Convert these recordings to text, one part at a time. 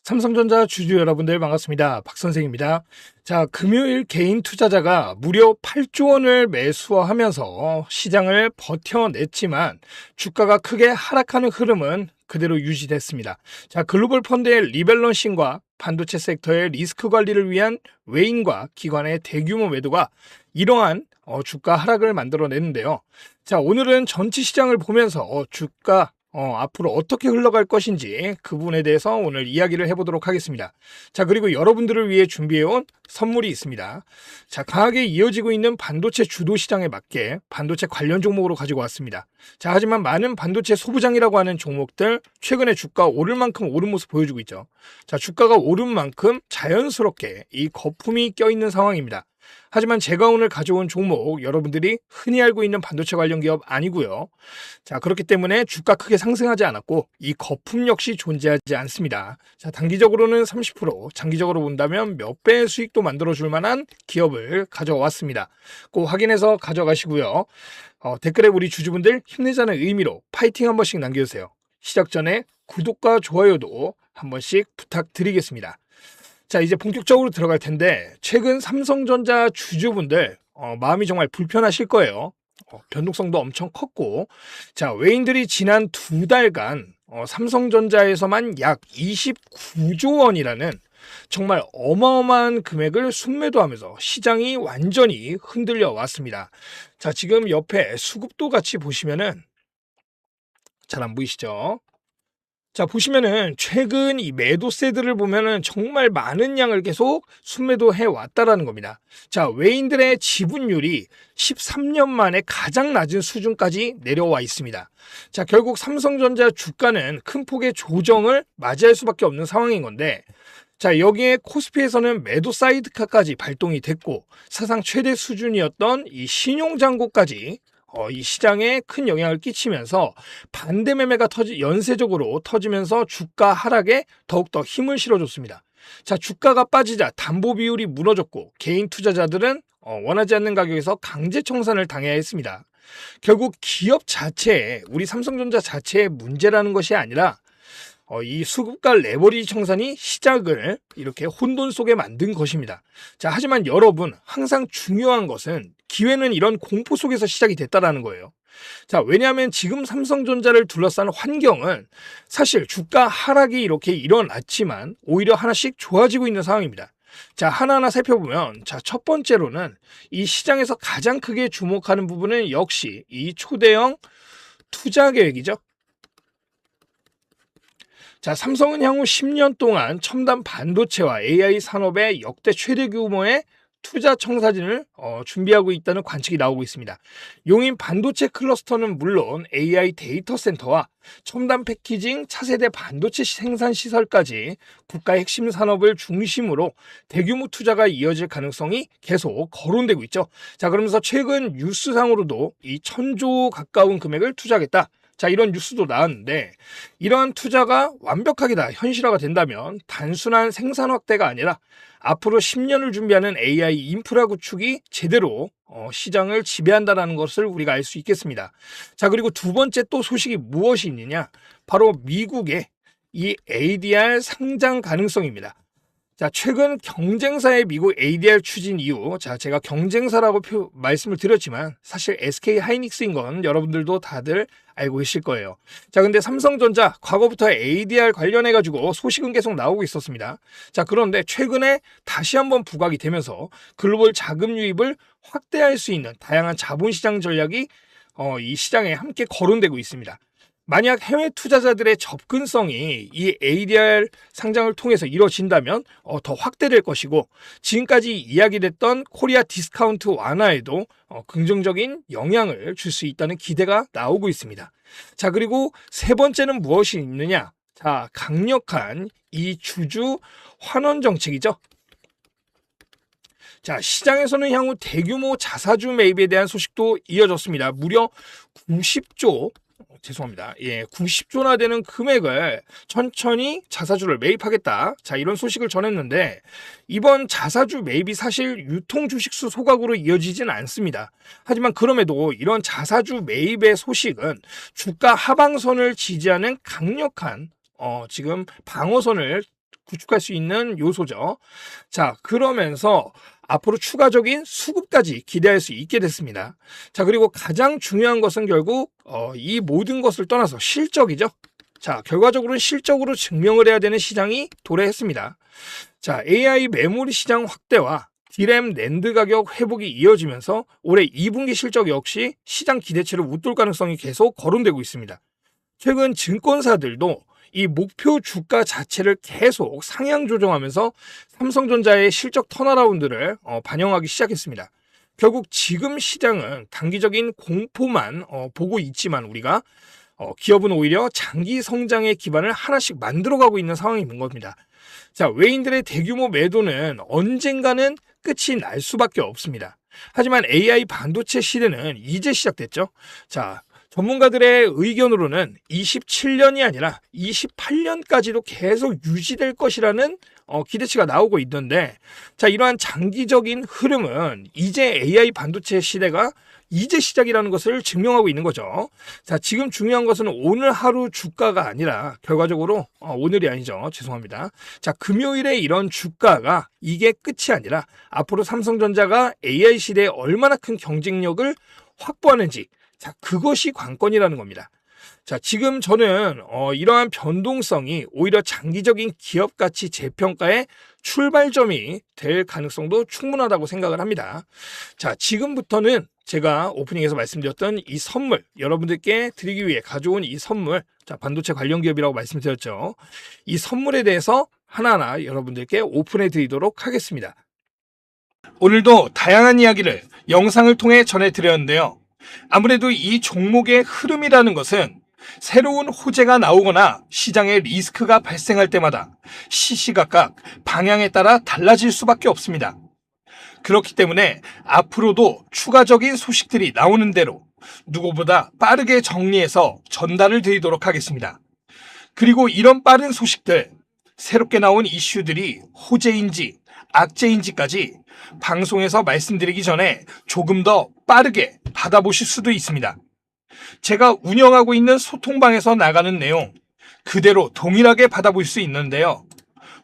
삼성전자 주주 여러분들 반갑습니다. 박선생입니다. 자, 금요일 개인 투자자가 무려 8조 원을 매수하면서 시장을 버텨냈지만 주가가 크게 하락하는 흐름은 그대로 유지됐습니다. 자, 글로벌 펀드의 리밸런싱과 반도체 섹터의 리스크 관리를 위한 외인과 기관의 대규모 매도가 이러한 주가 하락을 만들어냈는데요. 자, 오늘은 전체 시장을 보면서 주가 앞으로 어떻게 흘러갈 것인지 그 부분에 대해서 오늘 이야기를 해보도록 하겠습니다. 자, 그리고 여러분들을 위해 준비해온 선물이 있습니다. 자, 강하게 이어지고 있는 반도체 주도 시장에 맞게 반도체 관련 종목으로 가지고 왔습니다. 자, 하지만 많은 반도체 소부장이라고 하는 종목들 최근에 주가 오를 만큼 오른 모습 보여주고 있죠. 자, 주가가 오른 만큼 자연스럽게 이 거품이 껴있는 상황입니다. 하지만 제가 오늘 가져온 종목 여러분들이 흔히 알고 있는 반도체 관련 기업 아니고요. 자, 그렇기 때문에 주가 크게 상승하지 않았고 이 거품 역시 존재하지 않습니다. 자, 단기적으로는 30%, 장기적으로 본다면 몇 배의 수익도 만들어줄 만한 기업을 가져왔습니다. 꼭 확인해서 가져가시고요. 댓글에 우리 주주분들 힘내자는 의미로 파이팅 한 번씩 남겨주세요. 시작 전에 구독과 좋아요도 한 번씩 부탁드리겠습니다. 자, 이제 본격적으로 들어갈 텐데 최근 삼성전자 주주분들 마음이 정말 불편하실 거예요. 변동성도 엄청 컸고, 자, 외인들이 지난 2달간 삼성전자에서만 약 29조 원이라는 정말 어마어마한 금액을 순매도하면서 시장이 완전히 흔들려 왔습니다. 자, 지금 옆에 수급도 같이 보시면은 잘 안 보이시죠? 자, 보시면은 최근 이 매도세들을 보면은 정말 많은 양을 계속 순매도해 왔다라는 겁니다. 자, 외인들의 지분율이 13년 만에 가장 낮은 수준까지 내려와 있습니다. 자, 결국 삼성전자 주가는 큰 폭의 조정을 맞이할 수밖에 없는 상황인 건데, 자, 여기에 코스피에서는 매도 사이드카까지 발동이 됐고 사상 최대 수준이었던 이 신용장고까지 이 시장에 큰 영향을 끼치면서 반대 매매가 연쇄적으로 터지면서 주가 하락에 더욱더 힘을 실어줬습니다. 자, 주가가 빠지자 담보 비율이 무너졌고 개인 투자자들은 원하지 않는 가격에서 강제 청산을 당해야 했습니다. 결국 기업 자체에, 우리 삼성전자 자체의 문제라는 것이 아니라 이 수급과 레버리지 청산이 시장을 이렇게 혼돈 속에 만든 것입니다. 자, 하지만 여러분, 항상 중요한 것은 기회는 이런 공포 속에서 시작이 됐다라는 거예요. 자, 왜냐하면 지금 삼성전자를 둘러싼 환경은 사실 주가 하락이 이렇게 일어났지만 오히려 하나씩 좋아지고 있는 상황입니다. 자, 하나하나 살펴보면, 자, 첫 번째로는 이 시장에서 가장 크게 주목하는 부분은 역시 이 초대형 투자 계획이죠. 자, 삼성은 향후 10년 동안 첨단 반도체와 AI 산업의 역대 최대 규모의 투자 청사진을 준비하고 있다는 관측이 나오고 있습니다. 용인 반도체 클러스터는 물론 AI 데이터 센터와 첨단 패키징, 차세대 반도체 생산 시설까지 국가의 핵심 산업을 중심으로 대규모 투자가 이어질 가능성이 계속 거론되고 있죠. 자, 그러면서 최근 뉴스상으로도 이 1000조 가까운 금액을 투자하겠다. 자, 이런 뉴스도 나왔는데 이러한 투자가 완벽하게 다 현실화가 된다면 단순한 생산 확대가 아니라 앞으로 10년을 준비하는 AI 인프라 구축이 제대로 시장을 지배한다는 것을 우리가 알 수 있겠습니다. 자, 그리고 두 번째 또 소식이 무엇이 있느냐? 바로 미국의 이 ADR 상장 가능성입니다. 자, 최근 경쟁사의 미국 ADR 추진 이후, 자, 제가 경쟁사라고 말씀을 드렸지만 사실 SK 하이닉스인 건 여러분들도 다들 알고 계실 거예요. 자, 근데 삼성전자 과거부터 ADR 관련해가지고 소식은 계속 나오고 있었습니다. 자, 그런데 최근에 다시 한번 부각이 되면서 글로벌 자금 유입을 확대할 수 있는 다양한 자본시장 전략이 이 시장에 함께 거론되고 있습니다. 만약 해외 투자자들의 접근성이 이 ADR 상장을 통해서 이루어진다면 더 확대될 것이고 지금까지 이야기됐던 코리아 디스카운트 완화에도 긍정적인 영향을 줄 수 있다는 기대가 나오고 있습니다. 자, 그리고 세 번째는 무엇이 있느냐? 자, 강력한 이 주주 환원 정책이죠. 자, 시장에서는 향후 대규모 자사주 매입에 대한 소식도 이어졌습니다. 무려 90조나 되는 금액을 천천히 자사주를 매입하겠다. 자, 이런 소식을 전했는데 이번 자사주 매입이 사실 유통 주식수 소각으로 이어지진 않습니다. 하지만 그럼에도 이런 자사주 매입의 소식은 주가 하방선을 지지하는 강력한 지금 방어선을 구축할 수 있는 요소죠. 자, 그러면서 앞으로 추가적인 수급까지 기대할 수 있게 됐습니다. 자, 그리고 가장 중요한 것은 결국 이 모든 것을 떠나서 실적이죠. 자, 결과적으로는 실적으로 증명을 해야 되는 시장이 도래했습니다. 자, AI 메모리 시장 확대와 D램 낸드 가격 회복이 이어지면서 올해 2분기 실적 역시 시장 기대치를 웃돌 가능성이 계속 거론되고 있습니다. 최근 증권사들도 이 목표 주가 자체를 계속 상향 조정하면서 삼성전자의 실적 턴어라운드를 반영하기 시작했습니다. 결국 지금 시장은 단기적인 공포만 보고 있지만 우리가 기업은 오히려 장기 성장의 기반을 하나씩 만들어가고 있는 상황이 있는 겁니다. 자, 외인들의 대규모 매도는 언젠가는 끝이 날 수밖에 없습니다. 하지만 AI 반도체 시대는 이제 시작됐죠. 자, 전문가들의 의견으로는 27년이 아니라 28년까지도 계속 유지될 것이라는 기대치가 나오고 있는데, 자, 이러한 장기적인 흐름은 이제 AI 반도체 시대가 이제 시작이라는 것을 증명하고 있는 거죠. 자, 지금 중요한 것은 오늘 하루 주가가 아니라 결과적으로 오늘이 아니죠. 죄송합니다. 자, 금요일에 이런 주가가 이게 끝이 아니라 앞으로 삼성전자가 AI 시대에 얼마나 큰 경쟁력을 확보하는지, 자, 그것이 관건이라는 겁니다. 자, 지금 저는 이러한 변동성이 오히려 장기적인 기업 가치 재평가의 출발점이 될 가능성도 충분하다고 생각을 합니다. 자, 지금부터는 제가 오프닝에서 말씀드렸던 이 선물, 여러분들께 드리기 위해 가져온 이 선물, 자, 반도체 관련 기업이라고 말씀드렸죠. 이 선물에 대해서 하나하나 여러분들께 오픈해 드리도록 하겠습니다. 오늘도 다양한 이야기를 영상을 통해 전해드렸는데요. 아무래도 이 종목의 흐름이라는 것은 새로운 호재가 나오거나 시장에 리스크가 발생할 때마다 시시각각 방향에 따라 달라질 수밖에 없습니다. 그렇기 때문에 앞으로도 추가적인 소식들이 나오는 대로 누구보다 빠르게 정리해서 전달을 드리도록 하겠습니다. 그리고 이런 빠른 소식들, 새롭게 나온 이슈들이 호재인지 악재인지까지 방송에서 말씀드리기 전에 조금 더 빠르게 받아보실 수도 있습니다. 제가 운영하고 있는 소통방에서 나가는 내용 그대로 동일하게 받아볼 수 있는데요.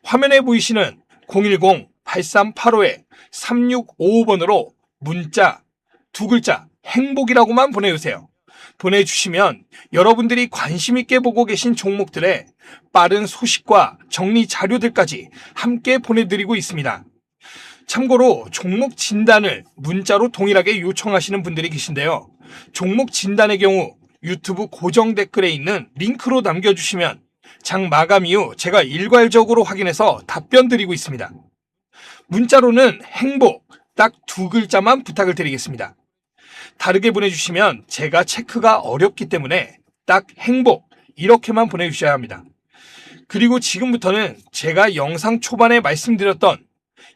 화면에 보이시는 010-8385-3655번으로 문자 두 글자 행복이라고만 보내주세요. 보내주시면 여러분들이 관심 있게 보고 계신 종목들의 빠른 소식과 정리 자료들까지 함께 보내드리고 있습니다. 참고로 종목 진단을 문자로 동일하게 요청하시는 분들이 계신데요. 종목 진단의 경우 유튜브 고정 댓글에 있는 링크로 남겨주시면 장 마감 이후 제가 일괄적으로 확인해서 답변 드리고 있습니다. 문자로는 행복 딱 두 글자만 부탁을 드리겠습니다. 다르게 보내주시면 제가 체크가 어렵기 때문에 딱 행복 이렇게만 보내주셔야 합니다. 그리고 지금부터는 제가 영상 초반에 말씀드렸던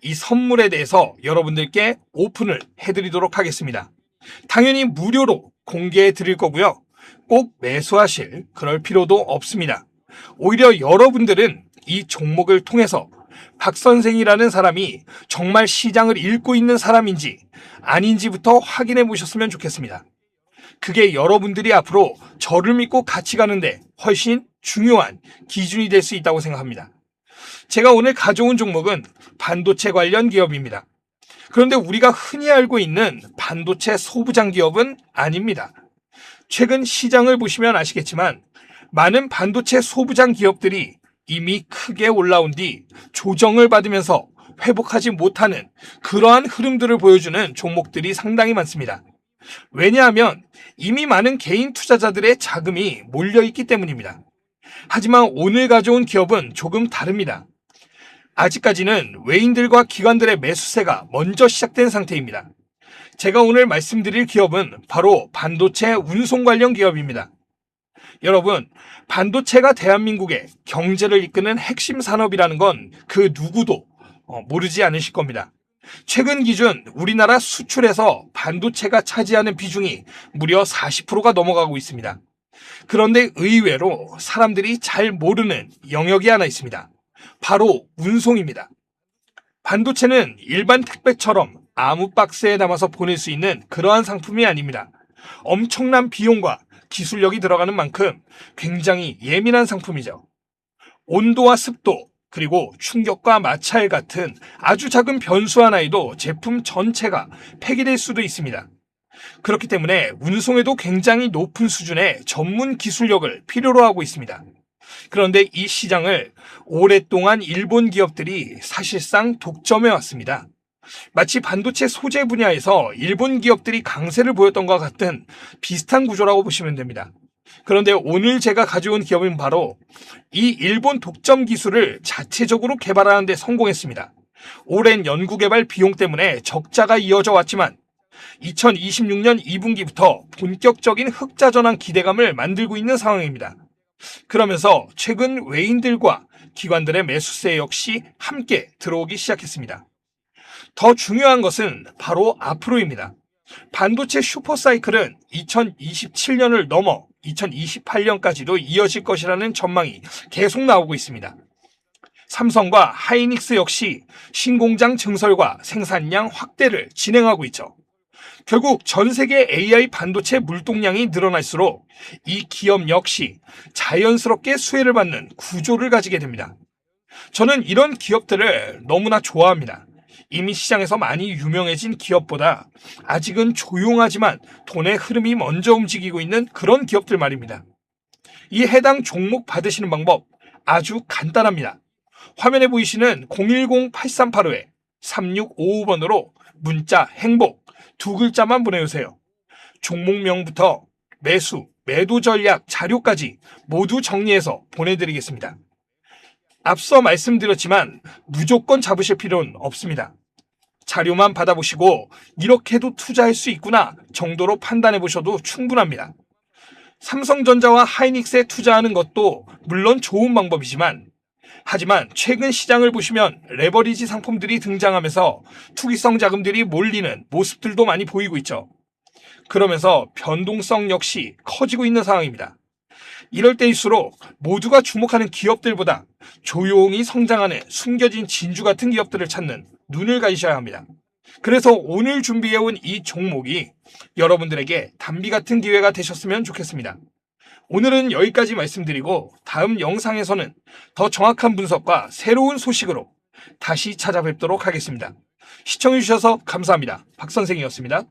이 선물에 대해서 여러분들께 오픈을 해드리도록 하겠습니다. 당연히 무료로 공개해 드릴 거고요. 꼭 매수하실 그럴 필요도 없습니다. 오히려 여러분들은 이 종목을 통해서 박 선생이라는 사람이 정말 시장을 읽고 있는 사람인지 아닌지부터 확인해 보셨으면 좋겠습니다. 그게 여러분들이 앞으로 저를 믿고 같이 가는데 훨씬 중요한 기준이 될 수 있다고 생각합니다. 제가 오늘 가져온 종목은 반도체 관련 기업입니다. 그런데 우리가 흔히 알고 있는 반도체 소부장 기업은 아닙니다. 최근 시장을 보시면 아시겠지만 많은 반도체 소부장 기업들이 이미 크게 올라온 뒤 조정을 받으면서 회복하지 못하는 그러한 흐름들을 보여주는 종목들이 상당히 많습니다. 왜냐하면 이미 많은 개인 투자자들의 자금이 몰려있기 때문입니다. 하지만 오늘 가져온 기업은 조금 다릅니다. 아직까지는 외인들과 기관들의 매수세가 먼저 시작된 상태입니다. 제가 오늘 말씀드릴 기업은 바로 반도체 운송 관련 기업입니다. 여러분, 반도체가 대한민국의 경제를 이끄는 핵심 산업이라는 건 그 누구도 모르지 않으실 겁니다. 최근 기준 우리나라 수출에서 반도체가 차지하는 비중이 무려 40%가 넘어가고 있습니다. 그런데 의외로 사람들이 잘 모르는 영역이 하나 있습니다. 바로 운송입니다. 반도체는 일반 택배처럼 아무 박스에 담아서 보낼 수 있는 그러한 상품이 아닙니다. 엄청난 비용과 기술력이 들어가는 만큼 굉장히 예민한 상품이죠. 온도와 습도, 그리고 충격과 마찰 같은 아주 작은 변수 하나에도 제품 전체가 폐기될 수도 있습니다. 그렇기 때문에 운송에도 굉장히 높은 수준의 전문 기술력을 필요로 하고 있습니다. 그런데 이 시장을 오랫동안 일본 기업들이 사실상 독점해 왔습니다. 마치 반도체 소재 분야에서 일본 기업들이 강세를 보였던 것과 같은 비슷한 구조라고 보시면 됩니다. 그런데 오늘 제가 가져온 기업은 바로 이 일본 독점 기술을 자체적으로 개발하는 데 성공했습니다. 오랜 연구개발 비용 때문에 적자가 이어져 왔지만 2026년 2분기부터 본격적인 흑자 전환 기대감을 만들고 있는 상황입니다. 그러면서 최근 외인들과 기관들의 매수세 역시 함께 들어오기 시작했습니다. 더 중요한 것은 바로 앞으로입니다. 반도체 슈퍼사이클은 2027년을 넘어 2028년까지도 이어질 것이라는 전망이 계속 나오고 있습니다. 삼성과 하이닉스 역시 신공장 증설과 생산량 확대를 진행하고 있죠. 결국 전 세계 AI 반도체 물동량이 늘어날수록 이 기업 역시 자연스럽게 수혜를 받는 구조를 가지게 됩니다. 저는 이런 기업들을 너무나 좋아합니다. 이미 시장에서 많이 유명해진 기업보다 아직은 조용하지만 돈의 흐름이 먼저 움직이고 있는 그런 기업들 말입니다. 이 해당 종목 받으시는 방법 아주 간단합니다. 화면에 보이시는 010-8385-3655번으로 문자 행복 두 글자만 보내주세요. 종목명부터 매수, 매도 전략, 자료까지 모두 정리해서 보내드리겠습니다. 앞서 말씀드렸지만 무조건 잡으실 필요는 없습니다. 자료만 받아보시고 이렇게도 투자할 수 있구나 정도로 판단해 보셔도 충분합니다. 삼성전자와 하이닉스에 투자하는 것도 물론 좋은 방법이지만 하지만 최근 시장을 보시면 레버리지 상품들이 등장하면서 투기성 자금들이 몰리는 모습들도 많이 보이고 있죠. 그러면서 변동성 역시 커지고 있는 상황입니다. 이럴 때일수록 모두가 주목하는 기업들보다 조용히 성장하는 숨겨진 진주 같은 기업들을 찾는 눈을 가지셔야 합니다. 그래서 오늘 준비해온 이 종목이 여러분들에게 단비 같은 기회가 되셨으면 좋겠습니다. 오늘은 여기까지 말씀드리고 다음 영상에서는 더 정확한 분석과 새로운 소식으로 다시 찾아뵙도록 하겠습니다. 시청해주셔서 감사합니다. 박 선생이었습니다.